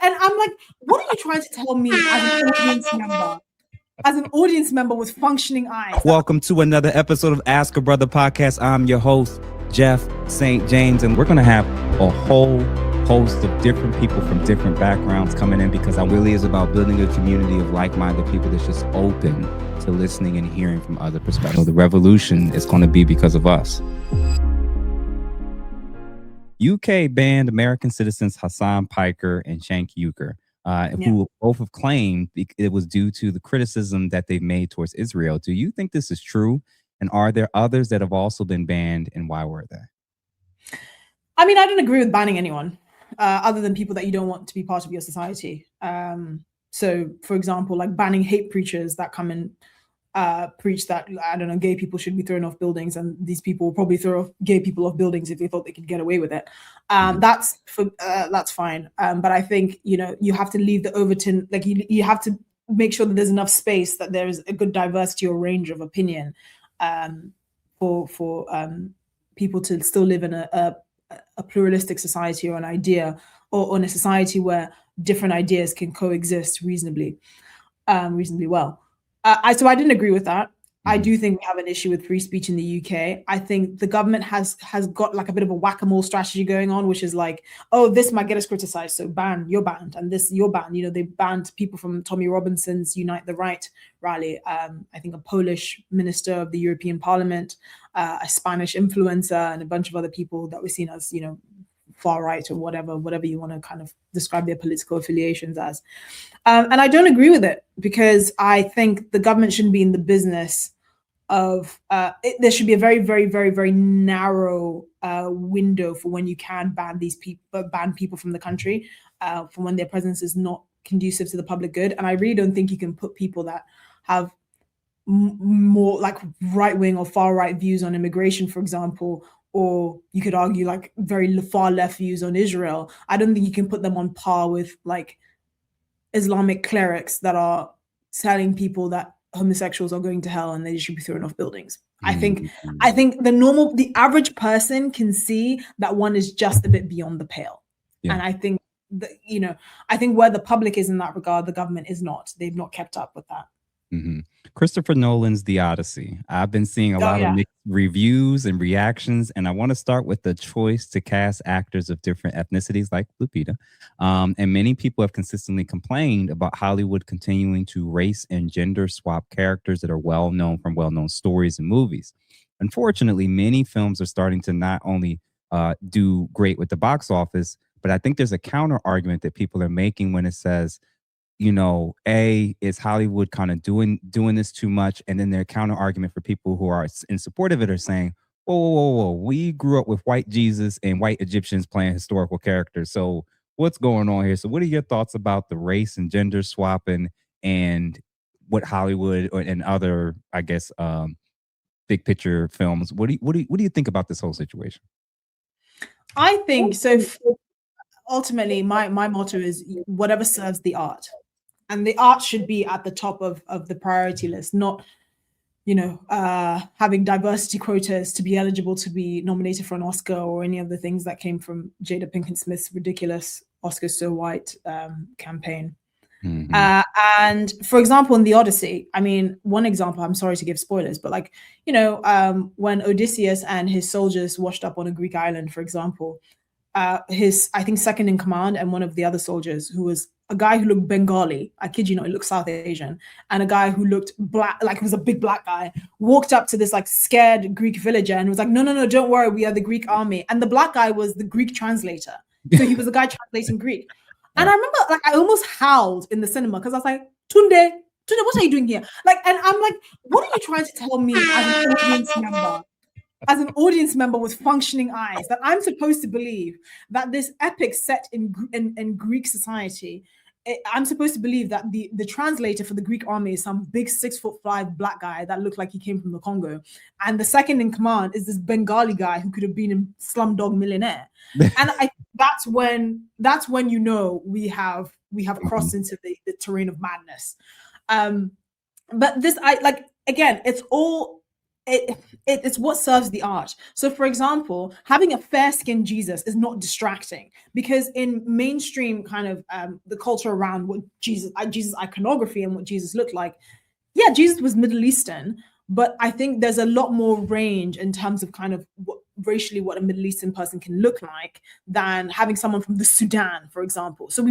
and I'm like, what are you trying to tell me as an audience member? As an audience member with functioning eyes. Welcome to another episode of Ask a Brother podcast. I'm your host, Jeff St. James, and we're going to have a whole host of different people from different backgrounds coming in because it really is about building a community of like-minded people that's just open to listening and hearing from other perspectives. The revolution is going to be because of us. UK banned American citizens Hassan Piker and Cenk Uygur. Who both have claimed it was due to the criticism that they've made towards Israel. Do you think this is true? And are there others that have also been banned, and why were they? I mean, I don't agree with banning anyone other than people that you don't want to be part of your society. So, for example, like banning hate preachers that come and preach that, I don't know, gay people should be thrown off buildings, and these people will probably throw off gay people off buildings if they thought they could get away with it. That's fine. But I think, you have to leave the Overton, like you have to make sure that there's enough space, that there is a good diversity or range of opinion for people to still live in a pluralistic society or an idea or in a society where different ideas can coexist reasonably well. So I didn't agree with that. I do think we have an issue with free speech in the UK. I think the government has got like a bit of a whack-a-mole strategy going on, which is like, oh, this might get us criticized, so you're banned, and this, you're banned. They banned people from Tommy Robinson's Unite the Right rally. I think a Polish minister of the European Parliament, a Spanish influencer, and a bunch of other people that were seen as, far right or whatever you want to kind of describe their political affiliations as. And I don't agree with it because I think the government shouldn't be in the business of, there should be a very, very, very, very narrow window for when you can ban people from the country, from when their presence is not conducive to the public good. And I really don't think you can put people that have more like right-wing or far-right views on immigration, for example, or you could argue like very far left views on Israel. I don't think you can put them on par with like Islamic clerics that are telling people that homosexuals are going to hell and they should be thrown off buildings. I think the average person can see that one is just a bit beyond the pale. Yeah. And I think that, I think where the public is in that regard, the government is not. They've not kept up with that. Mm-hmm. Christopher Nolan's The Odyssey. I've been seeing a lot of mixed reviews and reactions, and I want to start with the choice to cast actors of different ethnicities like Lupita. And many people have consistently complained about Hollywood continuing to race and gender swap characters that are well-known from well-known stories and movies. Unfortunately, many films are starting to not only do great with the box office, but I think there's a counter argument that people are making when it says, is Hollywood kind of doing this too much? And then their counter argument for people who are in support of it are saying, whoa, we grew up with white Jesus and white Egyptians playing historical characters. So what's going on here? So what are your thoughts about the race and gender swapping and what Hollywood and other, I guess, big picture films? What do you think about this whole situation? I think so. Ultimately, my motto is whatever serves the art. And the art should be at the top of the priority list, not, having diversity quotas to be eligible to be nominated for an Oscar or any of the things that came from Jada Pinkett Smith's ridiculous Oscar So White campaign. Mm-hmm. And for example, in The Odyssey, I mean, one example, I'm sorry to give spoilers, but like, when Odysseus and his soldiers washed up on a Greek island, for example, his, I think, second in command and one of the other soldiers, who was a guy who looked Bengali, I kid you not, he looked South Asian, and a guy who looked black, like he was a big black guy, walked up to this like scared Greek villager and was like, no, don't worry, we are the Greek army. And the black guy was the Greek translator. So he was the guy translating Greek. And I remember like I almost howled in the cinema because I was like, Tunde, what are you doing here? Like, and I'm like, what are you trying to tell me as an audience member with functioning eyes, that I'm supposed to believe that this epic set in Greek society, I'm supposed to believe that the translator for the Greek army is some big 6'5" black guy that looked like he came from the Congo, and the second in command is this Bengali guy who could have been in Slumdog Millionaire. And that's when we have crossed into the terrain of madness. But this, again, it's all it's what serves the art. So, for example, having a fair-skinned Jesus is not distracting, because in mainstream kind of the culture around what Jesus iconography and what Jesus looked like, yeah, Jesus was Middle Eastern, but I think there's a lot more range in terms of kind of racially what a Middle Eastern person can look like than having someone from the Sudan, for example. So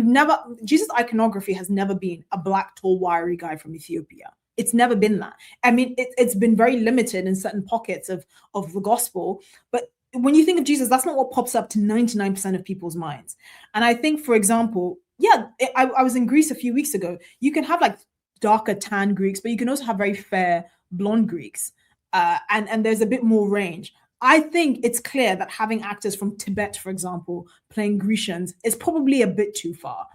Jesus iconography has never been a black, tall, wiry guy from Ethiopia. It's never been that. I mean, it's been very limited in certain pockets of the gospel, but when you think of Jesus, that's not what pops up to 99% of people's minds. And I think, for example, yeah, I was in Greece a few weeks ago. You can have like darker tan Greeks, but you can also have very fair blonde Greeks, and there's a bit more range. I think it's clear that having actors from Tibet, for example, playing Grecians is probably a bit too far.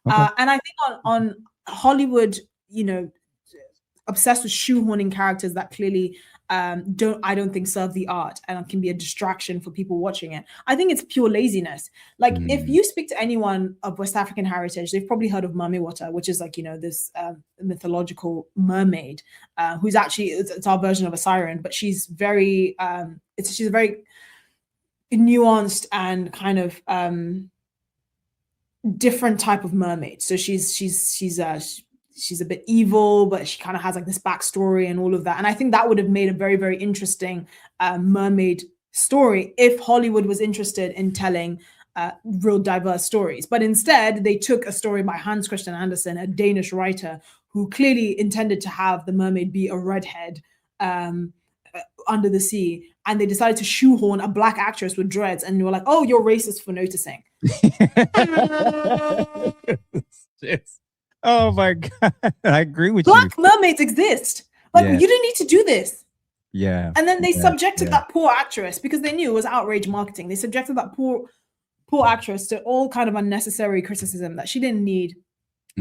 Okay. And I think on Hollywood, obsessed with shoehorning characters that clearly don't think serve the art and can be a distraction for people watching it. I think it's pure laziness. Like if you speak to anyone of West African heritage, they've probably heard of Mamiwata, which is like this mythological mermaid who's actually it's our version of a siren, but she's very she's a very nuanced and kind of different type of mermaid. So she's a bit evil, but she kind of has like this backstory and all of that. And I think that would have made a very, very interesting mermaid story if Hollywood was interested in telling real diverse stories. But instead, they took a story by Hans Christian Andersen, a Danish writer, who clearly intended to have the mermaid be a redhead under the sea. And they decided to shoehorn a black actress with dreads. And you were like, oh, you're racist for noticing. Yes. Oh my God. I agree with Black mermaids exist. Like, you didn't need to do this. Yeah. And then they subjected that poor actress, because they knew it was outrage marketing. They subjected that poor actress to all kind of unnecessary criticism that she didn't need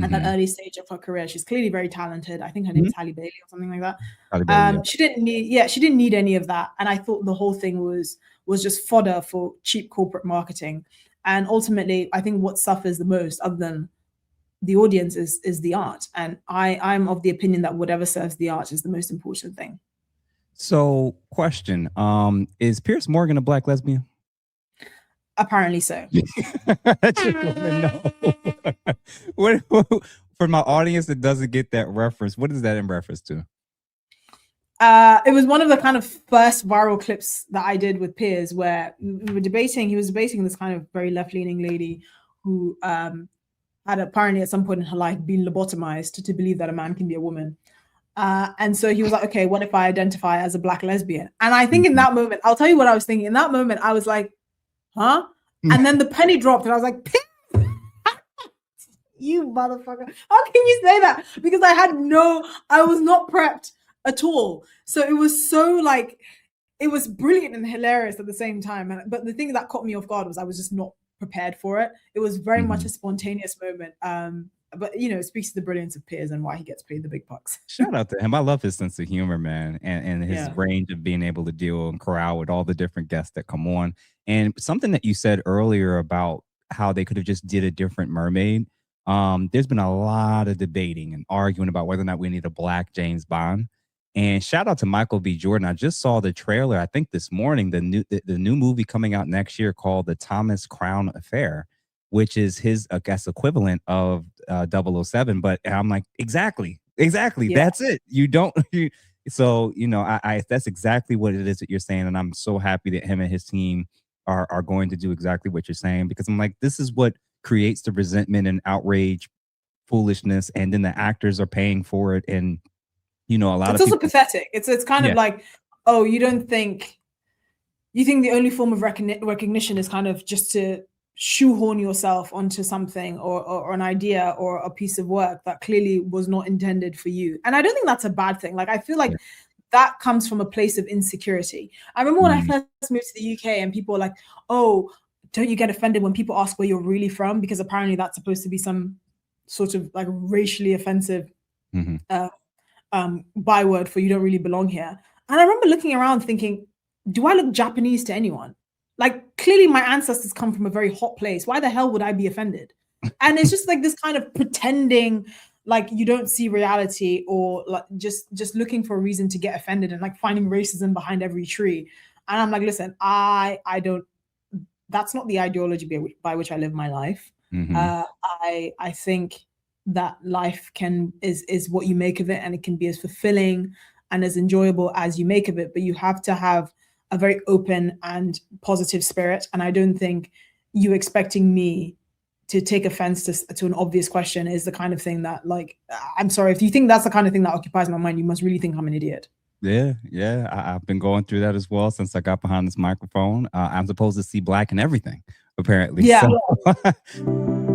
at that early stage of her career. She's clearly very talented. I think her name is Halle Bailey or something like that. Bailey, she didn't need any of that. And I thought the whole thing was just fodder for cheap corporate marketing. And ultimately, I think what suffers the most, other than the audience, is the art. And I'm of the opinion that whatever serves the art is the most important thing. So, question: is Pierce Morgan a black lesbian? Apparently so. I just want to know. what, for my audience that doesn't get that reference, what is that in reference to? It was one of the kind of first viral clips that I did with Piers, where we were debating. He was debating this kind of very left-leaning lady who had apparently at some point in her life been lobotomized to believe that a man can be a woman. And so he was like, okay, what if I identify as a black lesbian? And I think in that moment, I'll tell you what I was thinking. In that moment, I was like, huh? And then the penny dropped and I was like, you motherfucker. How can you say that? Because I was not prepped at all. So it was so like, it was brilliant and hilarious at the same time. But the thing that caught me off guard was I was just not prepared for it. It was very much a spontaneous moment. But it speaks to the brilliance of Piers and why he gets paid the big bucks. Shout out to him. I love his sense of humor, man, and his range of being able to deal and corral with all the different guests that come on. And something that you said earlier about how they could have just did a different mermaid. There's been a lot of debating and arguing about whether or not we need a black James Bond. And shout out to Michael B. Jordan. I just saw the trailer, I think this morning, the new movie coming out next year called The Thomas Crown Affair, which is his, I guess, equivalent of 007. But I'm like, exactly. Yeah. That's it. So, that's exactly what it is that you're saying. And I'm so happy that him and his team are going to do exactly what you're saying, because I'm like, this is what creates the resentment and outrage, foolishness. And then the actors are paying for it. And, a lot it's of also pathetic. It's kind of like, oh, you think the only form of recognition is kind of just to shoehorn yourself onto something or an idea or a piece of work that clearly was not intended for you. And I don't think that's a bad thing. Like, I feel like that comes from a place of insecurity. I remember when I first moved to the UK and people were like, oh, don't you get offended when people ask where you're really from? Because apparently that's supposed to be some sort of like racially offensive byword for you don't really belong here. And I remember looking around thinking, do I look Japanese to anyone? Like, clearly my ancestors come from a very hot place. Why the hell would I be offended? And it's just like this kind of pretending like you don't see reality, or like just looking for a reason to get offended and like finding racism behind every tree. And I'm like, listen, I don't, that's not the ideology by which I live my life. I think that life is what you make of it, and it can be as fulfilling and as enjoyable as you make of it, but you have to have a very open and positive spirit. And I don't think you expecting me to take offense to an obvious question is the kind of thing that, like, I'm sorry, if you think that's the kind of thing that occupies my mind, you must really think I'm an idiot. Yeah. I've been going through that as well since I got behind this microphone. I'm supposed to see black in everything, apparently. Yeah. So